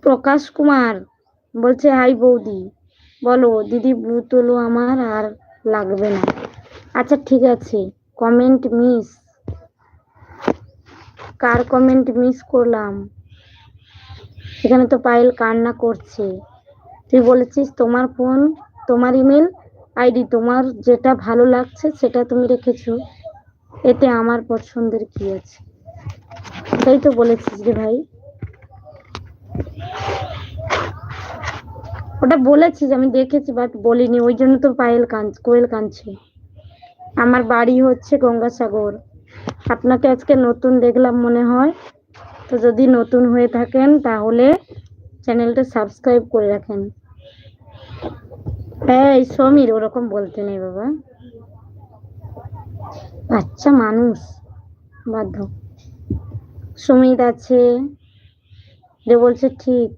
প্রকাশ কুমার বলছে হাই বৌদি, বলো দিদি ব্লু তোলো, আমার আর লাগবে না। আচ্ছা ঠিক আছে। কমেন্ট মিস, কার কমেন্ট মিস করলাম? এখানে তো পায়েল কান্না করছে। তুই বলেছিস তোমার ফোন, তোমার ইমেল আইডি, তোমার যেটা ভালো লাগছে সেটা তুমি রেখেছো, এতে আমার পছন্দের কি আছে? এটাই তো বলেছিস রে ভাই। ওটা বলেছিস, আমি দেখেছি, বাট বলিনি, ওই জন্য তো কোয়েল কাঁদছে। আমার বাড়ি হচ্ছে গঙ্গাসাগর। আপনাকে আজকে নতুন দেখলাম মনে হয়, তো যদি নতুন হয়ে থাকেন তাহলে চ্যানেলটা সাবস্ক্রাইব করে রাখেন। এই সমীর, ওরকম বলতে নেই বাবা, বাচ্চা মানুষ, বাধ্য। সুমিত আছে, যে বলছে ঠিক।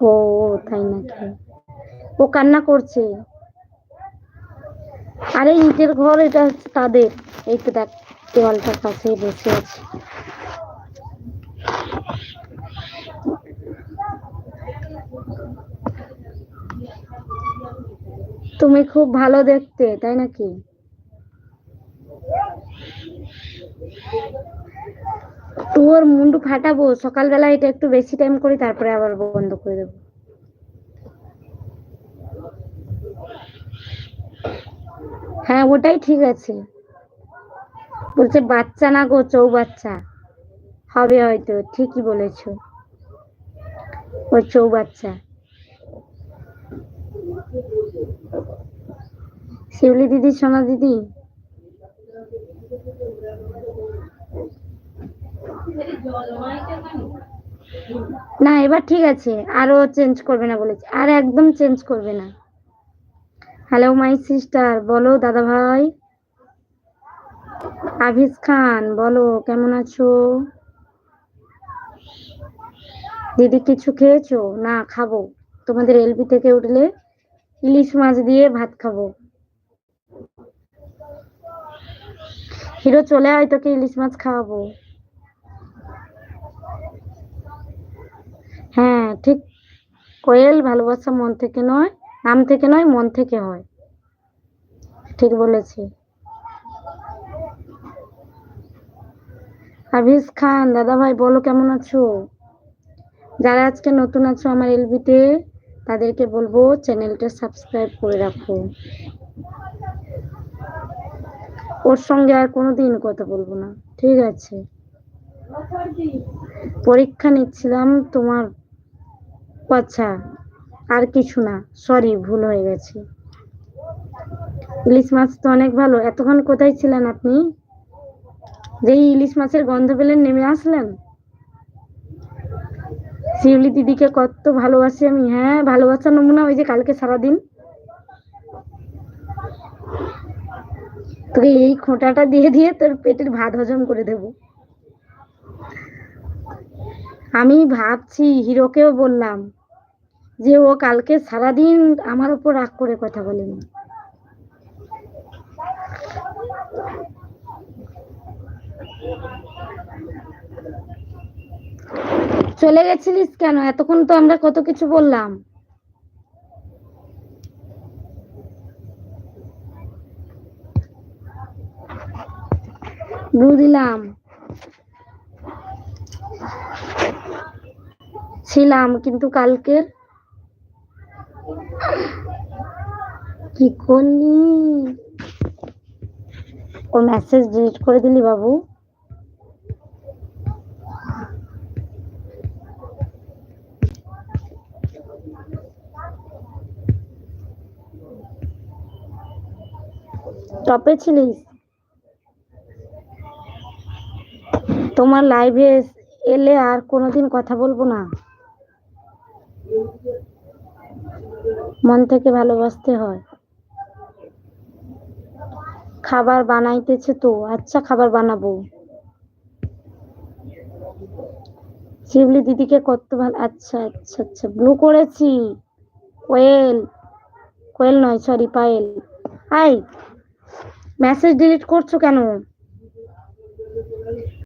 ও তাই নাকি? ও কান্না করছে। আরে ইটের ঘর, এটা হচ্ছে তাদের। এই তো দেখ, দেওয়ালটার কাছেই বসে আছে। তুমি খুব ভালো দেখতে, তাই নাকি? তোর মুন্ডু ফাটাবো সকালবেলা, এটা একটু বেশি টাইম করি, তারপরে আবার বন্ধ করে দেবো। হ্যাঁ ওটাই ঠিক আছে। বলছে বাচ্চা না গো, চৌবাচ্চা হবে হয়তো, ঠিকই বলেছো, ওই চৌবাচ্চা। শিউলি দিদি, সোনা দিদি, না এবার ঠিক আছে, আরো চেঞ্জ করবে না বলেছে, আর একদম চেঞ্জ করবে না। হ্যালো মাই সিস্টার, বলো দাদা ভাই। আভিজ খান, বলো কেমন আছো? দিদি কিছু খেয়েছো? না খাবো, তোমাদের এলবি থেকে উঠলে ইলিশ মাছ দিয়ে ভাত খাবো। হিরো চলে আয়, তোকে ইলিশ মাছ খাওয়াবো। হ্যাঁ ঠিক। কোয়েল, ভালোবাসা মন থেকে নয়, নাম থেকে নয়, মন থেকে হয়। ঠিক বলেছি। আভিজ খান, দাদা ভাই বলো কেমন আছো? যারা আজকে নতুন আছো আমার এলবিতে, তাদেরকে বলবো চ্যানেলটা সাবস্ক্রাইব করে রাখো। ওর সঙ্গে আর কোনোদিন কথা বলবো না, ঠিক আছে? পরীক্ষা নিচ্ছিলাম তোমার। আচ্ছা, আর কিছু না, সরি, ভুল হয়ে গেছে। ইলিশ মাছ তো অনেক ভালো। এতক্ষণ কোথায় ছিলেন আপনি? যেই ইলিশ মাছের গন্ধ পেলেন নেমে আসলেন। শিউলি দিদিকে কত ভালোবাসি আমি। হ্যাঁ ভালোবাসার নমুনা, ওই যে কালকে সারাদিন তোকে এই খোঁটাটা দিয়ে দিয়ে তোর পেটের ভাত হজম করে দেব। আমি ভাবছি, হিরোকেও বললাম যে ও কালকে সারাদিন আমার উপর রাগ করে কথা বলেনি। চলে গেছিলিস কেন? এতক্ষণ তো আমরা কত কিছু বললাম। বুঝলাম, ছিলাম, কিন্তু কালকের কি করলি? ও মেসেজ ডিলিট করে দিলি বাবু? টপে ছিলিস? তোমার লাইভে এলে আর কোনোদিন কথা বলবো না। মন থেকে ভালোবাসতে হয়। খাবার বানাইতেছে তো? আচ্ছা খাবার বানাবো। শিউলি দিদিকে কত ভালো। আচ্ছা আচ্ছা আচ্ছা, ব্লু করেছি। কোয়েল, কোয়েল নয়, sorry Payel. I message delete করছো কেন?